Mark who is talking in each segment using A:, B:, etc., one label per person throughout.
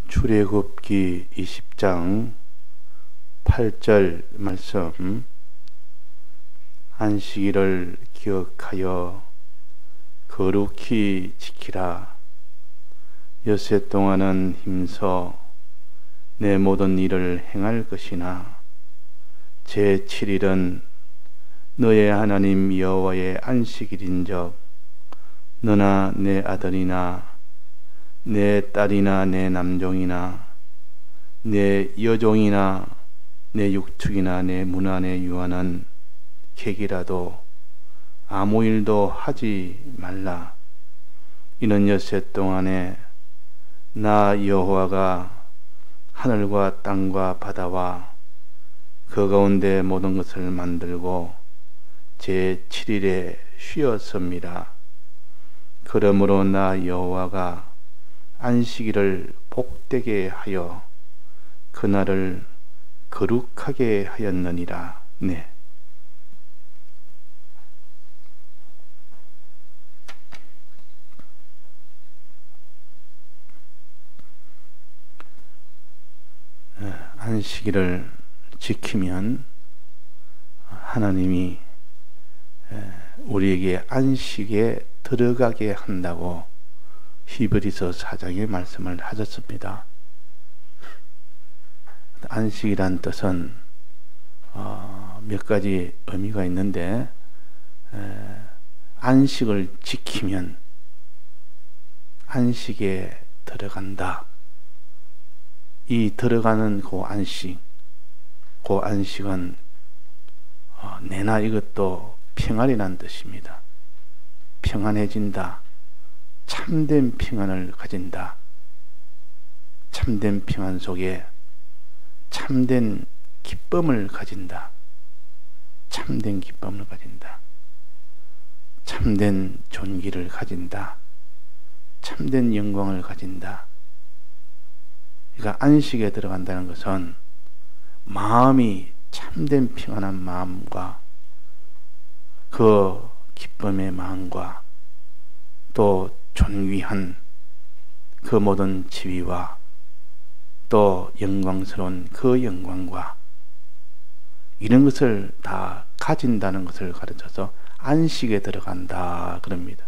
A: 출애굽기 20장 8절 말씀. 안식일을 기억하여 거룩히 지키라. 엿새 동안은 힘써 내 모든 일을 행할 것이나 제7일은 너의 하나님 여호와의 안식일인적 너나 내 아들이나 내 딸이나 내 남종이나 내 여종이나 내 육축이나 내 문 안에 유하는 객이라도 아무 일도 하지 말라. 이는 엿새 동안에 나 여호와가 하늘과 땅과 바다와 그 가운데 모든 것을 만들고 제7일에 쉬었습니다. 그러므로 나 여호와가 안식일을 복되게 하여 그날을 거룩하게 하였느니라. 네. 안식일을 지키면 하나님이 우리에게 안식에 들어가게 한다고 히브리서 4장의 말씀을 하셨습니다. 안식이란 뜻은 몇 가지 의미가 있는데, 안식을 지키면 안식에 들어간다. 이 들어가는 그 안식은 내나 이것도 평안이란 뜻입니다. 평안해진다. 참된 평안을 가진다. 참된 평안 속에 참된 기쁨을 가진다. 참된 기쁨을 가진다. 참된 존귀를 가진다. 참된 영광을 가진다. 그러니까 안식에 들어간다는 것은 마음이 참된 평안한 마음과 그 기쁨의 마음과 또 존귀한 그 모든 지위와 또 영광스러운 그 영광과 이런 것을 다 가진다는 것을 가르쳐서 안식에 들어간다 그럽니다.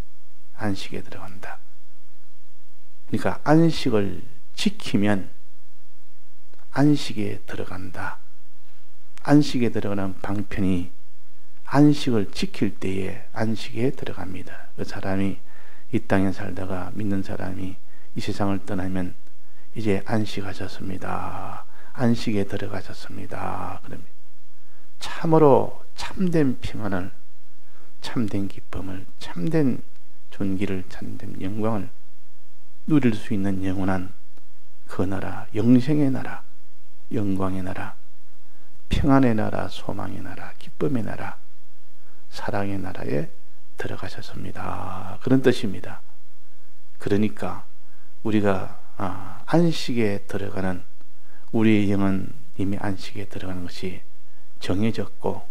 A: 안식에 들어간다. 그러니까 안식을 지키면 안식에 들어간다. 안식에 들어가는 방편이 안식을 지킬 때에 안식에 들어갑니다. 그 사람이 이 땅에 살다가 믿는 사람이 이 세상을 떠나면 이제 안식하셨습니다. 안식에 들어가셨습니다. 그럽니다. 참으로 참된 평안을, 참된 기쁨을, 참된 존귀를, 참된 영광을 누릴 수 있는 영원한 그 나라, 영생의 나라, 영광의 나라, 평안의 나라, 소망의 나라, 기쁨의 나라, 사랑의 나라에 들어가셨습니다. 그런 뜻입니다. 그러니까 우리가 안식에 들어가는, 우리의 영은 이미 안식에 들어가는 것이 정해졌고,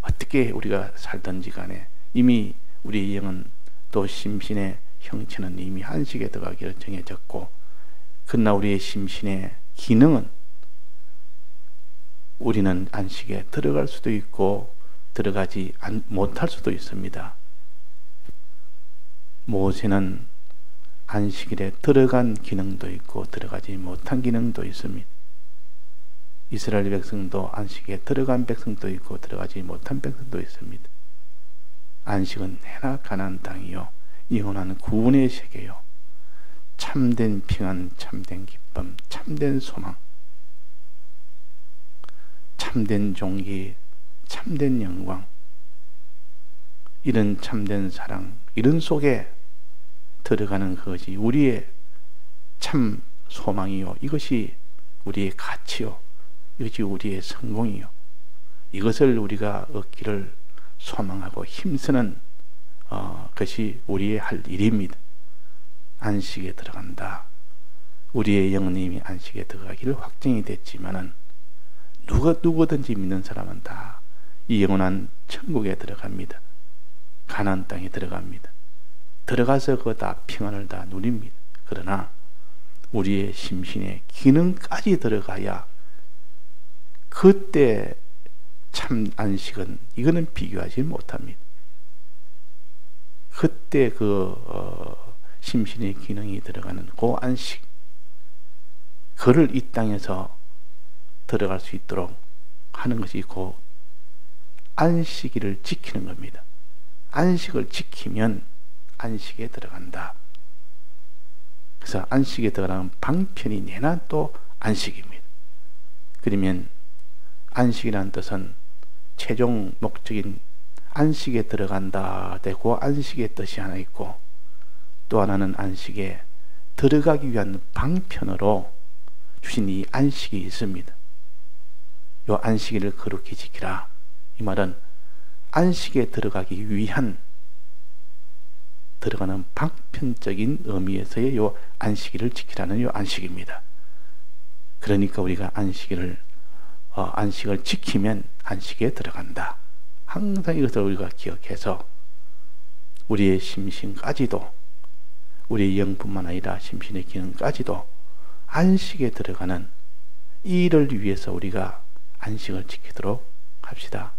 A: 어떻게 우리가 살든지 간에 이미 우리의 영은 또 심신의 형체는 이미 안식에 들어가기로 정해졌고, 그러나 우리의 심신의 기능은 우리는 안식에 들어갈 수도 있고 들어가지 못할 수도 있습니다. 모세는 안식일에 들어간 기능도 있고 들어가지 못한 기능도 있습니다. 이스라엘 백성도 안식에 들어간 백성도 있고 들어가지 못한 백성도 있습니다. 안식은 내나 가나안 땅이요 영원한 구원의 세계요 참된 평안, 참된 기쁨, 참된 소망, 참된 존귀, 참된 영광, 이런 참된 사랑, 이런 속에 들어가는 것이 우리의 참 소망이요, 이것이 우리의 가치요, 이것이 우리의 성공이요, 이것을 우리가 얻기를 소망하고 힘쓰는 것이 우리의 할 일입니다. 안식에 들어간다. 우리의 영은 이미 안식에 들어가기를 확정이 됐지만은 누구든지 믿는 사람은 다 이 영원한 천국에 들어갑니다. 가나안 땅에 들어갑니다. 들어가서 그 다 평안을 다 누립니다. 그러나 우리의 심신의 기능까지 들어가야 그때 참 안식은 이거는 비교하지 못합니다. 그때 심신의 기능이 들어가는 그 안식, 그를 이 땅에서 들어갈 수 있도록 하는 것이 그 안식일을 지키는 겁니다. 안식을 지키면 안식에 들어간다. 그래서 안식에 들어가는 방편이 내나 또 안식입니다. 그러면 안식이라는 뜻은 최종 목적인 안식에 들어간다 되고, 안식의 뜻이 하나 있고, 또 하나는 안식에 들어가기 위한 방편으로 주신 이 안식이 있습니다. 이 안식일을 거룩히 지키라. 이 말은 안식에 들어가기 위한 들어가는 방편적인 의미에서의 요 안식일을 지키라는 요 안식입니다. 그러니까 우리가 안식을 지키면 안식에 들어간다. 항상 이것을 우리가 기억해서 우리의 심신까지도, 우리의 영뿐만 아니라 심신의 기능까지도 안식에 들어가는 이 일을 위해서 우리가 안식을 지키도록 합시다.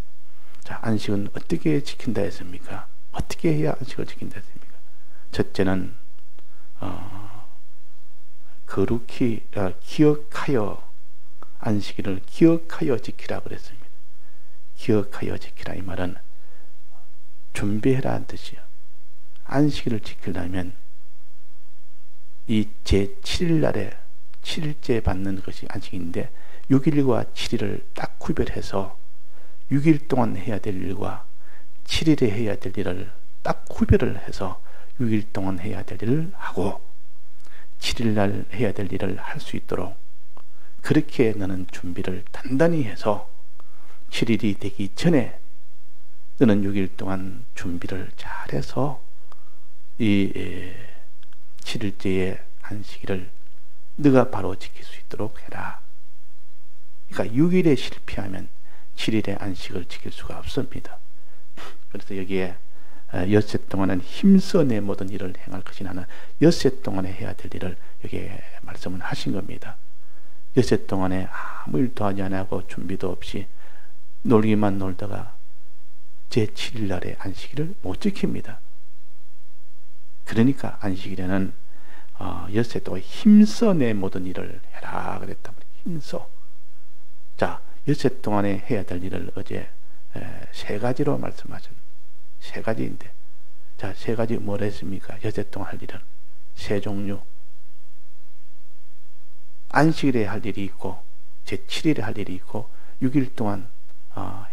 A: 자, 안식은 어떻게 지킨다 했습니까? 어떻게 해야 안식을 지킨다 했습니까? 첫째는 거룩히 기억하여, 안식일을 기억하여 지키라 그랬습니다. 기억하여 지키라, 이 말은 준비해라는 뜻이요. 안식일을 지키려면 이 제7일 날에 7일째 받는 것이 안식인데 6일과 7일을 딱 구별해서 6일 동안 해야 될 일과 7일에 해야 될 일을 딱 구별을 해서 6일 동안 해야 될 일을 하고 7일 날 해야 될 일을 할 수 있도록 그렇게 너는 준비를 단단히 해서 7일이 되기 전에 너는 6일 동안 준비를 잘해서 이 7일째의 안식일을 네가 바로 지킬 수 있도록 해라. 그러니까 6일에 실패하면 7일의 안식을 지킬 수가 없습니다. 그래서 여기에 엿새 동안은 힘써 내 모든 일을 행할 것이 나는 엿새 동안에 해야 될 일을 여기에 말씀을 하신 겁니다. 엿새 동안에 아무 일도 하지 않고 준비도 없이 놀기만 놀다가 제7일 날의 안식일을 못 지킵니다. 그러니까 안식일에는 엿새 동안 힘써 내 모든 일을 해라 그랬단 말이에요. 힘써. 자, 엿새 동안에 해야 될 일을 어제 세 가지로 말씀하셨는데, 세 가지인데, 자, 세 가지 뭘 했습니까? 엿새 동안 할 일은 세 종류. 안식일에 할 일이 있고 제7일에 할 일이 있고 6일 동안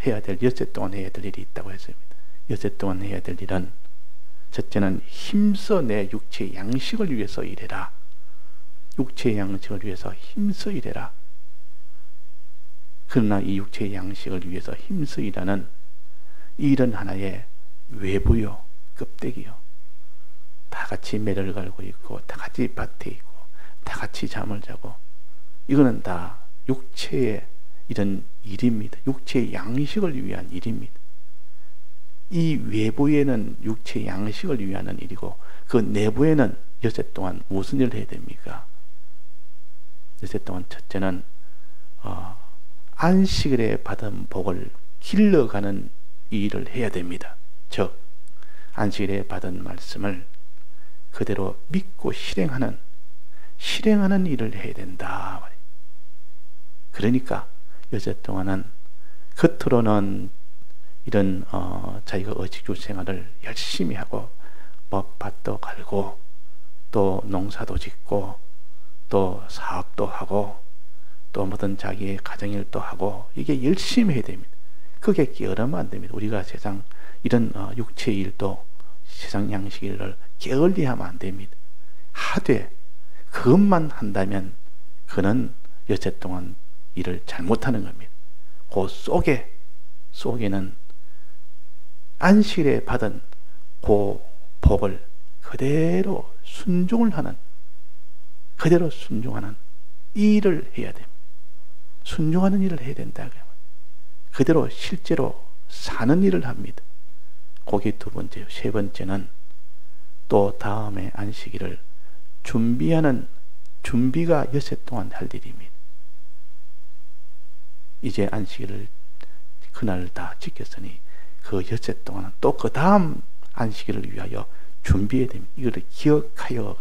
A: 해야 될, 엿새 동안 해야 될 일이 있다고 했습니다. 엿새 동안 해야 될 일은 첫째는 힘써 내 육체의 양식을 위해서 일해라. 육체의 양식을 위해서 힘써 일해라. 그러나 이 육체의 양식을 위해서 힘써 일하는 이 일은 하나의 외부요, 껍데기요. 다 같이 매를 갈고 있고 다 같이 밭에 있고 다 같이 잠을 자고, 이거는 다 육체의 이런 일입니다. 육체의 양식을 위한 일입니다. 이 외부에는 육체의 양식을 위한 일이고 그 내부에는 엿새 동안 무슨 일을 해야 됩니까? 엿새 동안 첫째는 안식일에 받은 복을 길러가는 이 일을 해야 됩니다. 즉 안식일에 받은 말씀을 그대로 믿고 실행하는 일을 해야 된다. 그러니까 엿새 동안은 겉으로는 이런 자기가 의식주 생활을 열심히 하고 뭐 밭도 갈고 또 농사도 짓고 또 사업도 하고 또 뭐든 자기의 가정일도 하고, 이게 열심히 해야 됩니다. 그게 게으르면 안 됩니다. 우리가 세상 이런 육체의 일도 세상 양식 일을 게을리하면 안 됩니다. 하되 그것만 한다면 그는 엿새 동안 일을 잘못하는 겁니다. 그 속에는 안식일에 받은 그 복을 그대로 순종하는 이 일을 해야 됩니다. 순종하는 일을 해야 된다. 그대로 실제로 사는 일을 합니다. 그게 두 번째요. 세 번째는 또 다음에 안식일을 준비하는 준비가 엿새 동안 할 일입니다. 이제 안식일을 그날 다 지켰으니 그 엿새 동안은 또 그 다음 안식일을 위하여 준비해야 됩니다. 이거를 기억하여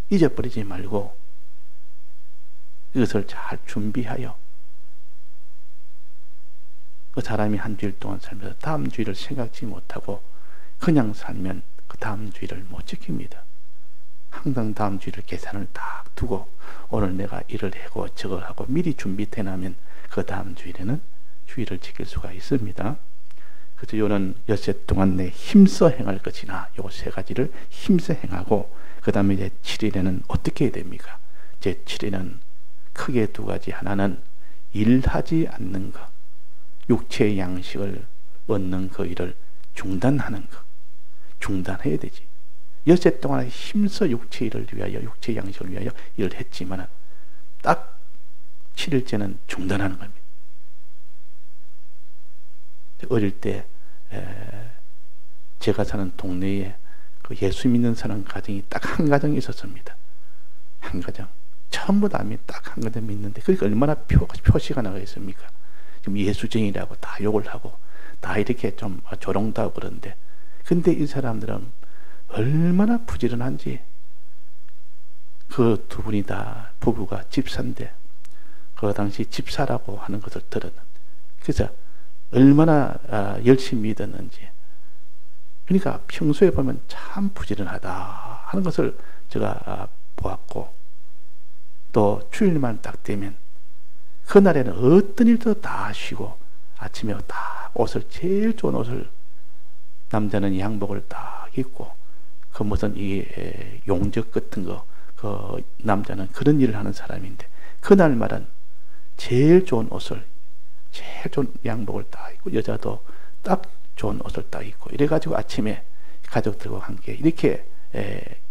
A: 잊어버리지 말고 이것을 잘 준비하여 그 사람이 한 주일 동안 살면서 다음 주일을 생각지 못하고 그냥 살면 그 다음 주일을 못 지킵니다. 항상 다음 주일을 계산을 딱 두고 오늘 내가 이를 하고 저거 하고 미리 준비돼 나면 그 다음 주일에는 주일을 지킬 수가 있습니다. 그래서 요는 엿새 동안 내 힘써 행할 것이나 요 세 가지를 힘써 행하고 그 다음에 이제 7일에는 어떻게 해야 됩니까? 제 7일은 크게 두 가지. 하나는 일하지 않는 것, 육체의 양식을 얻는 그 일을 중단하는 것, 중단해야 되지. 엿새 동안 힘써 육체 일을 위하여, 육체 양식을 위하여 일을 했지만 딱 7일째는 중단하는 겁니다. 어릴 때 제가 사는 동네에 그 예수 믿는 사람 가정이 딱 한 가정이 있었습니다. 한 가정. 전부 다 딱 한 가정 믿는데 그게 얼마나 표시가 나가 있습니까? 지금 예수쟁이라고 다 욕을 하고 다 이렇게 좀 조롱도 하고 그러는데, 근데 이 사람들은 얼마나 부지런한지. 그 두 분이 다 부부가 집사인데 그 당시 집사라고 하는 것을 들었는데, 그래서 얼마나 열심히 믿었는지. 그러니까 평소에 보면 참 부지런하다 하는 것을 제가 보았고, 또 주일만 딱 되면 그날에는 어떤 일도 다 쉬고 아침에 다 옷을, 제일 좋은 옷을, 남자는 양복을 딱 입고 그 무슨 이 용적 같은 거, 그 남자는 그런 일을 하는 사람인데 그날말은 제일 좋은 옷을, 제일 좋은 양복을 딱 입고 여자도 딱 좋은 옷을 딱 입고 이래가지고 아침에 가족들과 함께 이렇게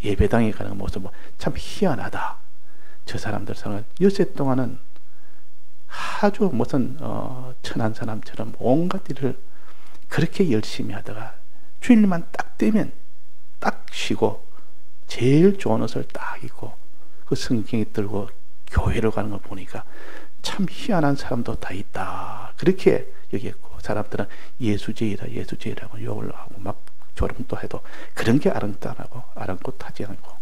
A: 예배당에 가는 모습은 참 희한하다. 저 사람들 사는 엿새 동안은 아주 무슨 천한 사람처럼 온갖 일을 그렇게 열심히 하다가 주일만 딱 되면 딱 쉬고 제일 좋은 옷을 딱 입고 그 성경에 들고 교회를 가는 걸 보니까 참 희한한 사람도 다 있다. 그렇게 여겼고, 사람들은 예수제이라 예수제이라고 욕을 하고 막 조롱도 해도 그런 게 아랑곳하지 않고,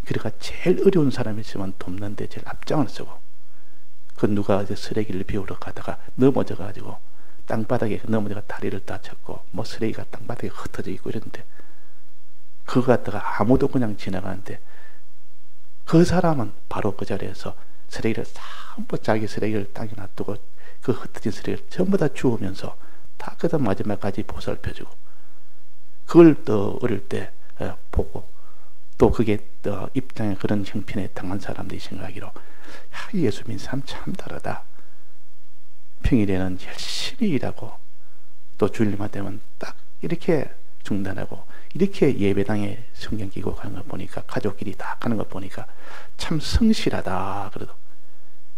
A: 그러니까 제일 어려운 사람이 있으면 돕는데 제일 앞장을 서고, 그 누가 이제 쓰레기를 비우러 가다가 넘어져가지고 땅바닥에 넘어져가 다리를 다쳤고 뭐 쓰레기가 땅바닥에 흩어져 있고 이랬는데 그거 갖다가 아무도 그냥 지나가는데 그 사람은 바로 그 자리에서 쓰레기를 전부 자기 쓰레기를 땅에 놔두고 그 흩어진 쓰레기를 전부 다 주우면서 다 그다 마지막까지 보살펴주고, 그걸 또 어릴 때 보고 또 그게 또 입장에 그런 형편에 당한 사람들이 생각하기로 예수 믿는 사람 참 다르다. 평일에는 열심히 일하고 또 주일만 되면 딱 이렇게 중단하고 이렇게 예배당에 성경 끼고 가는 걸 보니까, 가족끼리 다 가는 걸 보니까 참 성실하다. 그래도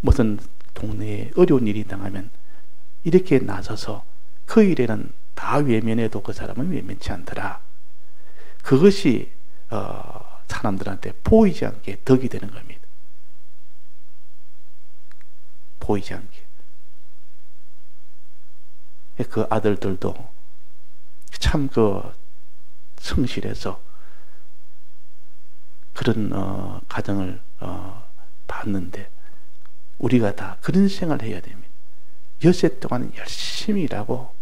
A: 무슨 동네에 어려운 일이 당하면 이렇게 나서서 그 일에는 다 외면해도 그 사람은 외면치 않더라. 그것이 사람들한테 보이지 않게 덕이 되는 겁니다. 보이지 않게. 그 아들들도 참 그 성실해서 그런 가정을 봤는데, 우리가 다 그런 생활을 해야 됩니다. 엿새 동안 열심히 일하고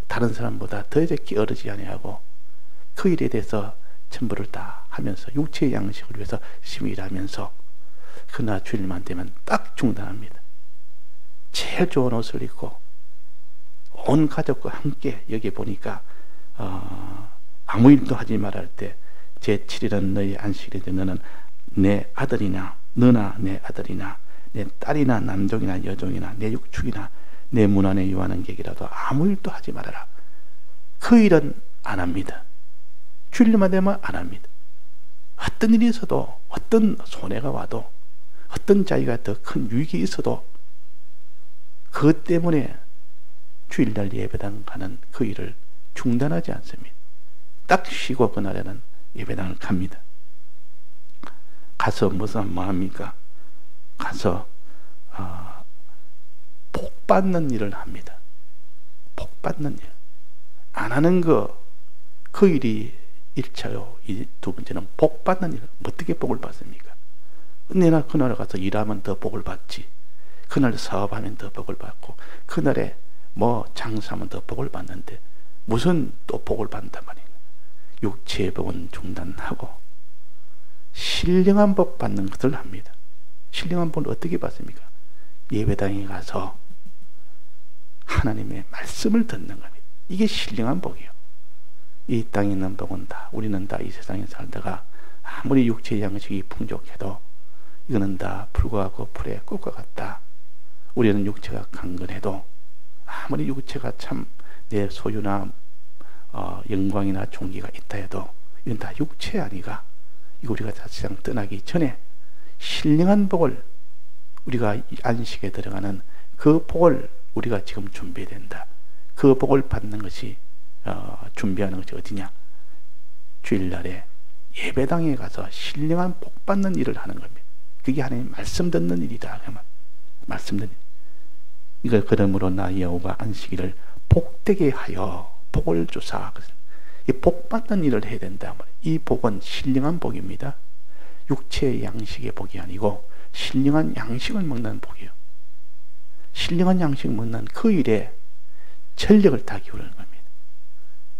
A: 다른 사람보다 더 이제 게으르지 아니하고 그 일에 대해서 전부를 다 하면서 육체의 양식을 위해서 열심히 일하면서 그러나 주일만 되면 딱 중단합니다. 제일 좋은 옷을 입고 온 가족과 함께, 여기 보니까 아무 일도 하지 말할 때 제7일은 너희 안식일인데 너는 내 아들이나 너나 내 아들이나 내 딸이나 남종이나 여종이나 내 육축이나 내 문 안에 유하는 객이라도 아무 일도 하지 말아라. 그 일은 안 합니다. 주일만 되면 안 합니다. 어떤 일이 있어도, 어떤 손해가 와도, 어떤 자기가 더 큰 유익이 있어도 그것 때문에 주일날 예배당 가는 그 일을 중단하지 않습니다. 딱 쉬고 그날에는 예배당을 갑니다. 가서 뭐 합니까? 가서 복 받는 일을 합니다. 복 받는 일. 안 하는 그 일이 1차요. 두 번째는 복 받는 일. 어떻게 복을 받습니까? 내가 그날 가서 일하면 더 복을 받지. 그날 사업하면 더 복을 받고, 그날에 뭐 장사하면 더 복을 받는데 무슨 또 복을 받는단 말이에요. 육체의 복은 중단하고 신령한 복 받는 것을 합니다. 신령한 복은 어떻게 받습니까? 예배당에 가서 하나님의 말씀을 듣는 겁니다. 이게 신령한 복이요. 이 땅에 있는 복은 다, 우리는 다 이 세상에 살다가 아무리 육체의 양식이 풍족해도 이거는 다 불과 풀의 꽃과 같다. 우리는 육체가 강건해도 아무리 육체가 참 내 소유나 영광이나 존귀가 있다 해도 이건 다 육체 아니가. 이거 우리가 세상 떠나기 전에 신령한 복을, 우리가 안식에 들어가는 그 복을 우리가 지금 준비해야 된다. 그 복을 받는 것이 준비하는 것이 어디냐? 주일날에 예배당에 가서 신령한 복 받는 일을 하는 겁니다. 그게 하나님 말씀 듣는 일이다. 말씀 듣는 일. 이걸 그러므로 나 여호와 안식일을 복되게 하여 복을 주사. 이 복 받는 일을 해야 된다. 이 복은 신령한 복입니다. 육체의 양식의 복이 아니고 신령한 양식을 먹는 복이요. 신령한 양식 먹는 그 일에 전력을 다 기울이는 겁니다.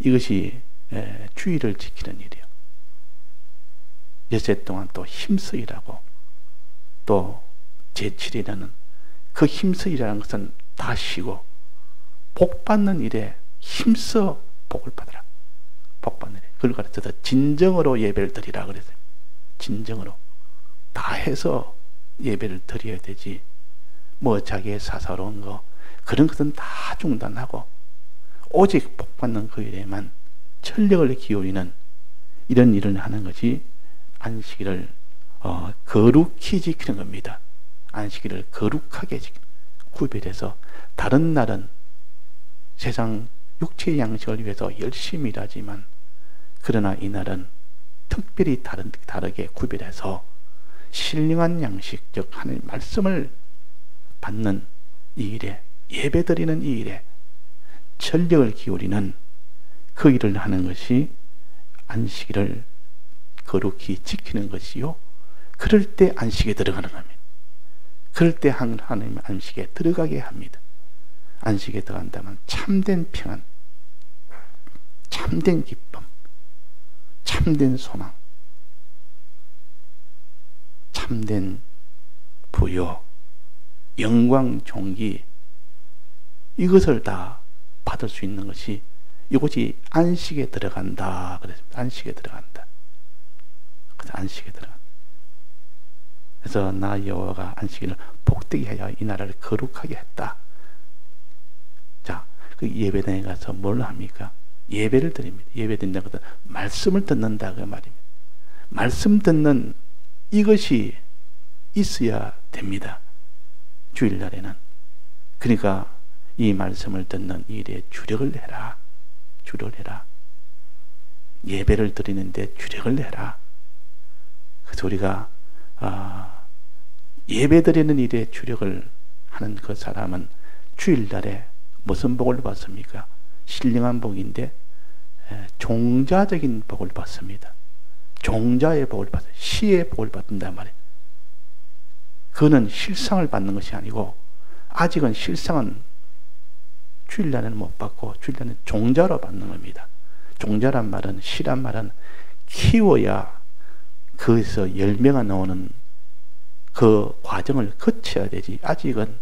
A: 이것이 주의를 지키는 일이요. 엿새 동안 또 힘써 일하고, 또 제7일에는 그 힘써 일하는 것은 다 쉬고 복 받는 일에 힘써 복을 받으라. 복 받는 일. 그걸 가르쳐서 진정으로 예배를 드리라 그랬어요. 진정으로 다 해서 예배를 드려야 되지, 뭐 자기의 사사로운 거 그런 것은 다 중단하고 오직 복 받는 그 일에만 전력을 기울이는 이런 일을 하는 것이 안식일을 거룩히 지키는 겁니다. 안식일을 거룩하게 지키는, 구별해서 다른 날은 세상 육체의 양식을 위해서 열심히 일하지만, 그러나 이 날은 특별히 다르게 구별해서 신령한 양식, 즉 하나님의 말씀을 받는 이 일에, 예배드리는 이 일에 전력을 기울이는 그 일을 하는 것이 안식일을 거룩히 지키는 것이요. 그럴 때 안식에 들어가는 겁니다. 그럴 때 하나님 안식에 들어가게 합니다. 안식에 들어간다면 참된 평안, 참된 기쁨, 참된 소망, 참된 부요, 영광, 존귀, 이것을 다 받을 수 있는 것이 이곳이 안식에 들어간다 그랬습니다. 안식에 들어간다. 그래서 안식에 들어간다. 그래서 나 여호와가 안식일을 복되게 하여 이 나라를 거룩하게 했다. 자, 그 예배당에 가서 뭘 합니까? 예배를 드립니다. 예배 드린다는 것은 말씀을 듣는다 그 말입니다. 말씀 듣는 이것이 있어야 됩니다. 주일날에는. 그러니까 이 말씀을 듣는 일에 주력을 해라. 주력을 해라. 예배를 드리는데 주력을 해라. 그래서 우리가 예배 드리는 일에 주력을 하는 그 사람은 주일날에 무슨 복을 받습니까? 신령한 복인데 종자적인 복을 받습니다. 종자의 복을 받아요. 시의 복을 받는단 말이에요. 그는 실상을 받는 것이 아니고, 아직은 실상은 주일날에는 못 받고 주일날에는 종자로 받는 겁니다. 종자란 말은, 시란 말은 키워야 거기서 열매가 나오는 그 과정을 거쳐야 되지, 아직은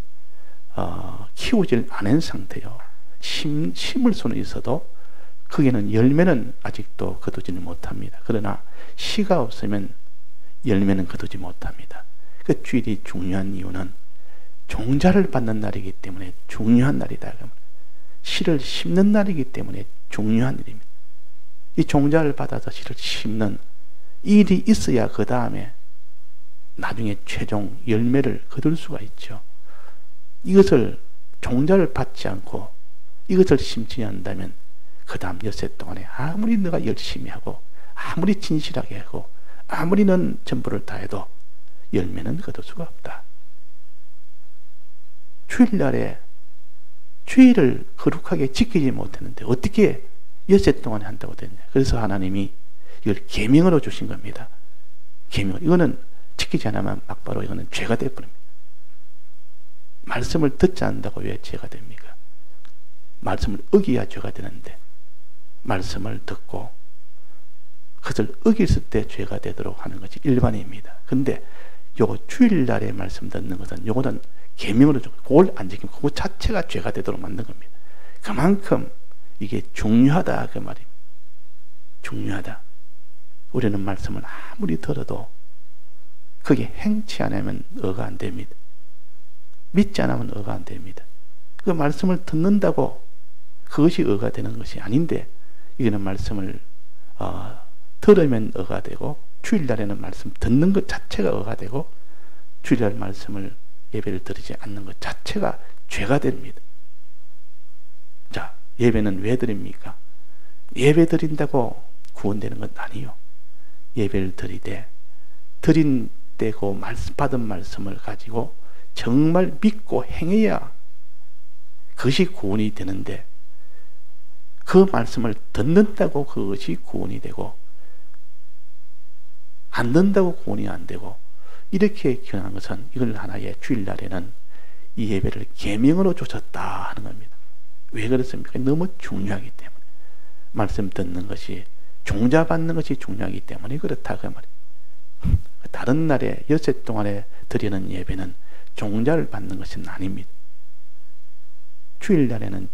A: 키우질 않은 상태요. 심을 수는 있어도 거기는 열매는 아직도 거두지는 못합니다. 그러나 시가 없으면 열매는 거두지 못합니다. 그 주일이 중요한 이유는 종자를 받는 날이기 때문에 중요한 날이다. 씨를 심는 날이기 때문에 중요한 일입니다. 이 종자를 받아서 씨를 심는 일이 있어야 그 다음에 나중에 최종 열매를 거둘 수가 있죠. 이것을, 종자를 받지 않고 이것을 심지 않는다면 그 다음 엿새 동안에 아무리 너가 열심히 하고 아무리 진실하게 하고 아무리 넌 전부를 다해도 열매는 거둘 수가 없다. 주일날에 주일을 거룩하게 지키지 못했는데 어떻게 엿새 동안에 한다고 됐냐. 그래서 하나님이 이걸 계명으로 주신 겁니다. 계명. 이거는 지키지 않으면 막바로 이거는 죄가 되어버립니다. 말씀을 듣지 않는다고 왜 죄가 됩니까? 말씀을 어기야 죄가 되는데 말씀을 듣고 그것을 어겼을 때 죄가 되도록 하는 것이 일반입니다. 근데 요거 주일날에 말씀 듣는 것은 요거는 계명으로 좀 그걸 안 지키면 그거 자체가 죄가 되도록 만든 겁니다. 그만큼 이게 중요하다 그 말입니다. 중요하다. 우리는 말씀을 아무리 들어도 그게 행치 않으면 어가 안 됩니다. 믿지 않으면 어가 안 됩니다. 그 말씀을 듣는다고 그것이 어가 되는 것이 아닌데 이거는 말씀을 들으면 어가 되고 주일날에는 말씀 듣는 것 자체가 어가 되고 주일날 말씀을 예배를 드리지 않는 것 자체가 죄가 됩니다. 자, 예배는 왜 드립니까? 예배 드린다고 구원되는 건 아니요. 예배를 드리되 드린 때고 받은 말씀을 가지고 정말 믿고 행해야 그것이 구원이 되는데 그 말씀을 듣는다고 그것이 구원이 되고 안 듣는다고 구원이 안 되고 이렇게 기원한 것은 이걸 하나의 주일날에는 이 예배를 계명으로 주셨다 하는 겁니다. 왜 그렇습니까? 너무 중요하기 때문에 말씀 듣는 것이 종자 받는 것이 중요하기 때문에 그렇다 그 말이에요. 다른 날에 엿새 동안에 드리는 예배는 종자를 받는 것은 아닙니다. 주일날에는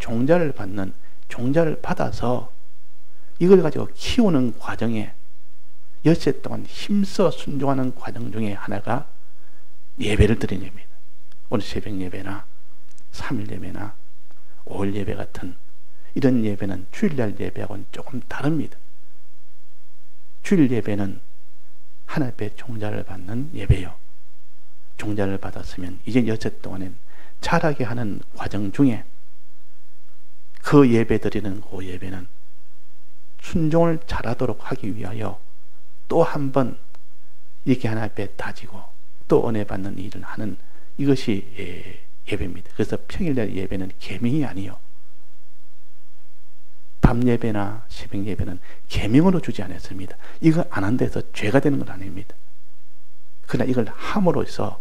A: 종자를 받아서 이걸 가지고 키우는 과정에 엿새 동안 힘써 순종하는 과정 중에 하나가 예배를 드리는 예배입니다. 오늘 새벽 예배나 3일 예배나 5일 예배 같은 이런 예배는 주일날 예배하고는 조금 다릅니다. 주일 예배는 하나님 앞에 종자를 받는 예배요. 종자를 받았으면 이제 엿새 동안엔 자라게 하는 과정 중에 그 예배 드리는 그 예배는 순종을 잘하도록 하기 위하여 또 한 번 이렇게 하나님 앞에 다지고 또 은혜 받는 일을 하는 이것이 예배입니다. 그래서 평일날 예배는 계명이 아니요. 밤 예배나 새벽 예배는 계명으로 주지 않았습니다. 이거 안 한다 해서 죄가 되는 건 아닙니다. 그러나 이걸 함으로써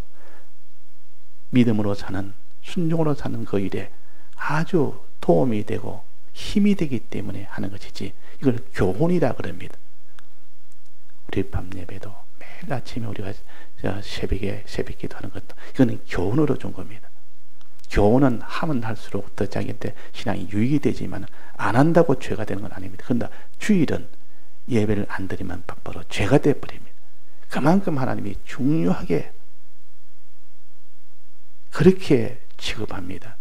A: 믿음으로 사는 순종으로 사는 그 일에 아주 도움이 되고 힘이 되기 때문에 하는 것이지 이걸 교훈이라 그럽니다. 우리 밤 예배도 매일 아침에 우리가 새벽에 새벽 기도하는 것도 이거는 교훈으로 준 겁니다. 교훈은 하면 할수록 더 자기한테 신앙이 유익이 되지만 안 한다고 죄가 되는 건 아닙니다. 그런데 주일은 예배를 안 드리면 바로 죄가 되어버립니다. 그만큼 하나님이 중요하게 그렇게 취급합니다.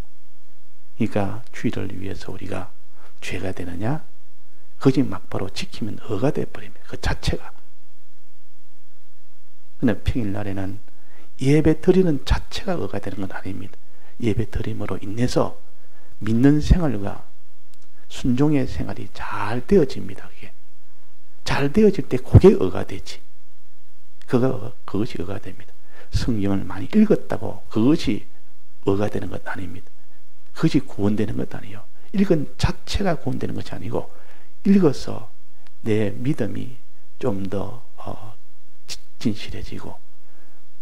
A: 그러니까 주일을 위해서 우리가 죄가 되느냐? 그것이 막바로 지키면 어가 되어버립니다. 그 자체가. 그런데 평일날에는 예배 드리는 자체가 어가 되는 건 아닙니다. 예배 드림으로 인해서 믿는 생활과 순종의 생활이 잘 되어집니다. 그게. 잘 되어질 때 그게 어가 되지. 그것이 어가 됩니다. 성경을 많이 읽었다고 그것이 어가 되는 것 아닙니다. 그것이 구원되는 것 아니에요. 읽은 자체가 구원되는 것이 아니고 읽어서 내 믿음이 좀 더 진실해지고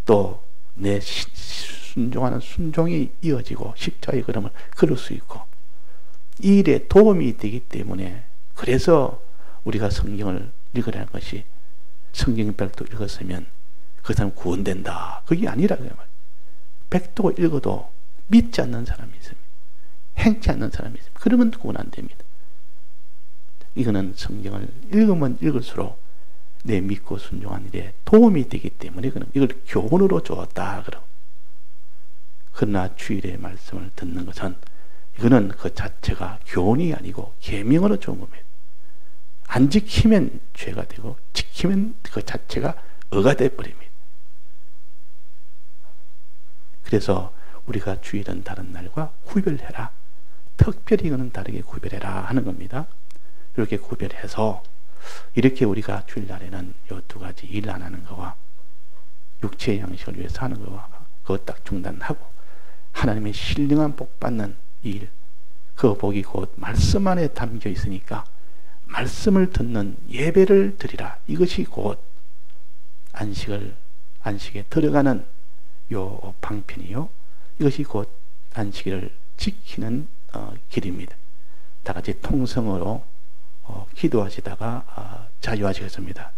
A: 또 내 순종하는 순종이 이어지고 십자가의 걸음을 걸을 수 있고 이 일에 도움이 되기 때문에 그래서 우리가 성경을 읽으라는 것이 성경 백도 읽었으면 그 사람 구원된다. 그게 아니라 그 말이에요. 백도 읽어도 믿지 않는 사람이 있습니다. 행치 않는 사람이 있습니다. 그러면 구원 안 됩니다. 이거는 성경을 읽으면 읽을수록 내 믿고 순종한 일에 도움이 되기 때문에 이걸 교훈으로 주었다. 그러나 주일의 말씀을 듣는 것은 이거는 그 자체가 교훈이 아니고 계명으로 주은 겁니다. 안 지키면 죄가 되고 지키면 그 자체가 어가 되어버립니다. 그래서 우리가 주일은 다른 날과 구별해라. 특별히 이거는 다르게 구별해라 하는 겁니다. 이렇게 구별해서 이렇게 우리가 주일날에는 이 두 가지 일 안 하는 거와 육체의 양식을 위해서 하는 거 그거 딱 중단하고 하나님의 신령한 복 받는 일, 그 복이 곧 말씀 안에 담겨 있으니까 말씀을 듣는 예배를 드리라. 이것이 곧 안식에 들어가는 요 방편이요. 이것이 곧 안식일을 지키는 길입니다. 다 같이 통성으로 기도하시다가 자유하시겠습니다.